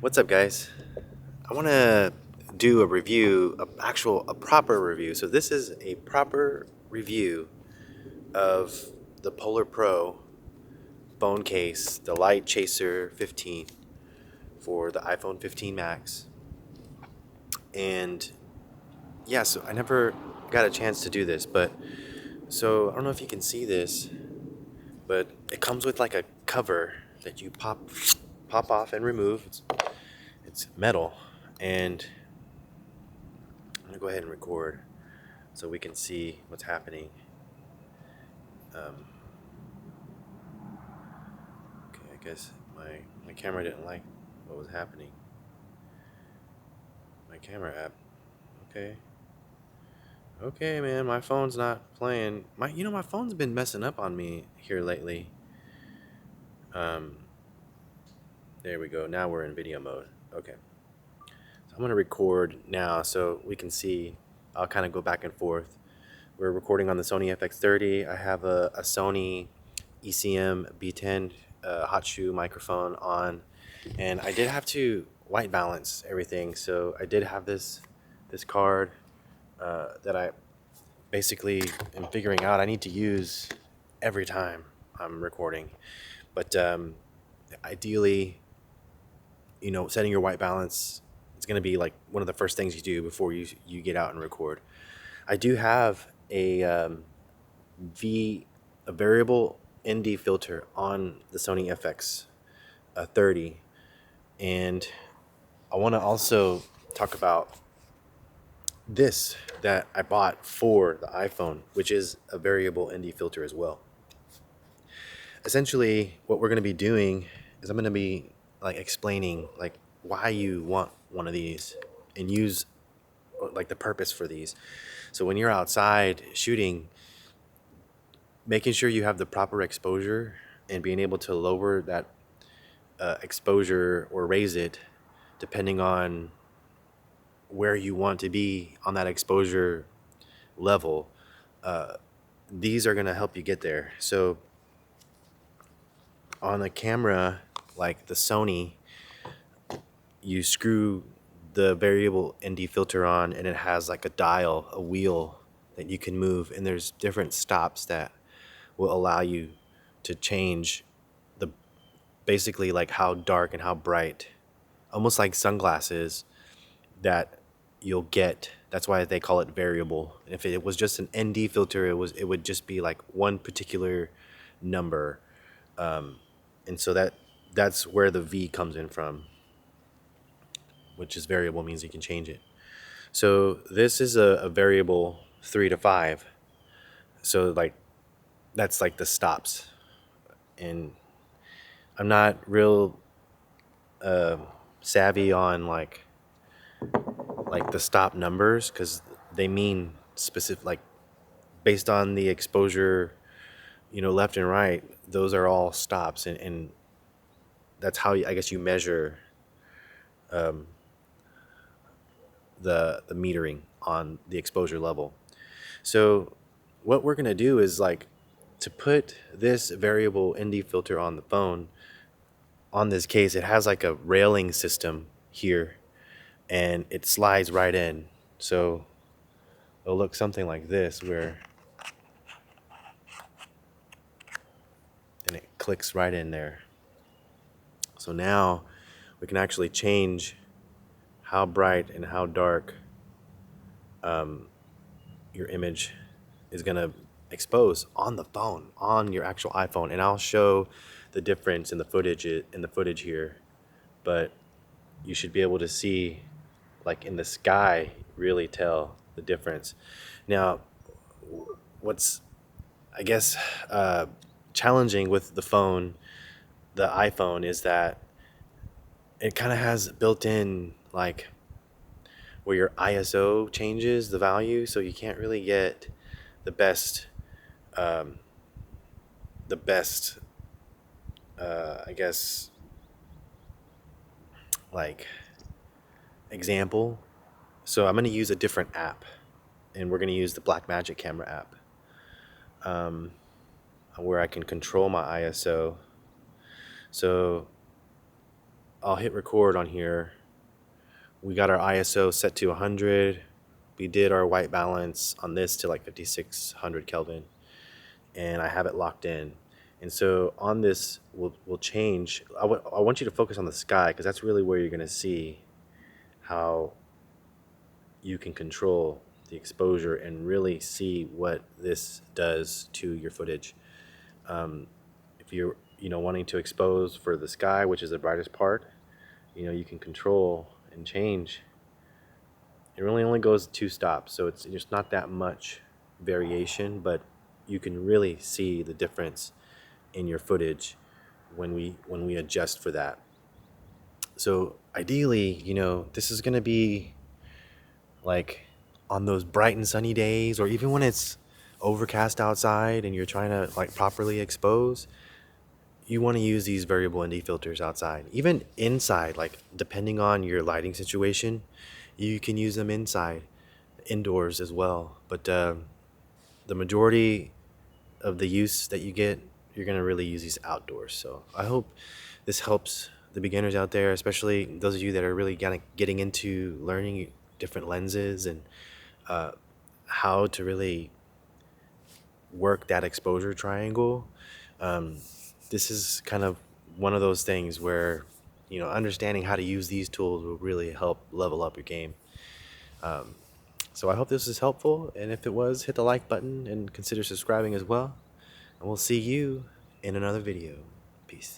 What's up, guys? I want to do a review, a proper review. So this is a proper review of the PolarPro phone case, the LiteChaser 15 for the iPhone 15 Max. And yeah, so I never got a chance to do this, but so I don't know if you can see this, but it comes with like a cover that you pop off and remove. It's metal, and I'm gonna go ahead and record so we can see what's happening. Um, okay, I guess my camera didn't like what was happening. My camera app. Okay. Okay, man, my phone's not playing. My phone's been messing up on me here lately. Um, there we go. Now we're in video mode. Okay. So I'm gonna record now so we can see. I'll kind of go back and forth. We're recording on the Sony FX30. I have a Sony ECM B10 hot shoe microphone on, and I did have to white balance everything. So I did have this card that I basically am figuring out I need to use every time I'm recording. But ideally, setting your white balance is going to be like one of the first things you do before you get out and record. I do have a variable ND filter on the Sony FX 30, and I want to also talk about this that I bought for the iPhone, which is a variable ND filter as well. Essentially, what we're going to be doing is I'm going to be like explaining like why you want one of these and use like the purpose for these. So when you're outside shooting, making sure you have the proper exposure and being able to lower that exposure or raise it depending on where you want to be on that exposure level. These are going to help you get there. So on a camera like the Sony, you screw the variable ND filter on and it has like a dial, a wheel that you can move, and there's different stops that will allow you to change the basically like how dark and how bright, almost like sunglasses that you'll get. That's why they call it variable. If it was just an ND filter, it would just be like one particular number, and so that's where the V comes in from, which is variable, means you can change it. So this is a variable 3 to 5. So like that's like the stops, and I'm not real savvy on like the stop numbers because they mean specific, like based on the exposure, left and right. Those are all stops, and that's how I guess you measure the metering on the exposure level. So what we're gonna do is like to put this variable ND filter on the phone. On this case, it has like a railing system here, and it slides right in. So it'll look something like this, where and it clicks right in there. So now we can actually change how bright and how dark your image is gonna expose on the phone, on your actual iPhone. And I'll show the difference in the footage here, but you should be able to see, like in the sky, really tell the difference. Now, what's I guess challenging with the iPhone, is that it kind of has built-in like where your ISO changes the value, so you can't really get the best um, I guess like example. So I'm going to use a different app, and we're going to use the Blackmagic camera app, where I can control my ISO. So I'll hit record on here. We got our ISO set to 100. We did our white balance on this to like 5600 Kelvin, and I have it locked in. And so on this, we'll change. I want you to focus on the sky, because that's really where you're going to see how you can control the exposure and really see what this does to your footage. If you're wanting to expose for the sky, which is the brightest part, you can control and change. It really only goes 2 stops, so it's just not that much variation, but you can really see the difference in your footage when we adjust for that. So ideally, this is gonna be like on those bright and sunny days, or even when it's overcast outside and you're trying to like properly expose, you want to use these variable ND filters outside. Even inside, like depending on your lighting situation, you can use them indoors as well. But the majority of the use that you get, you're going to really use these outdoors. So I hope this helps the beginners out there, especially those of you that are really getting into learning different lenses and how to really work that exposure triangle. This is kind of one of those things where understanding how to use these tools will really help level up your game. So I hope this is helpful, and if it was, hit the like button and consider subscribing as well, and we'll see you in another video. Peace.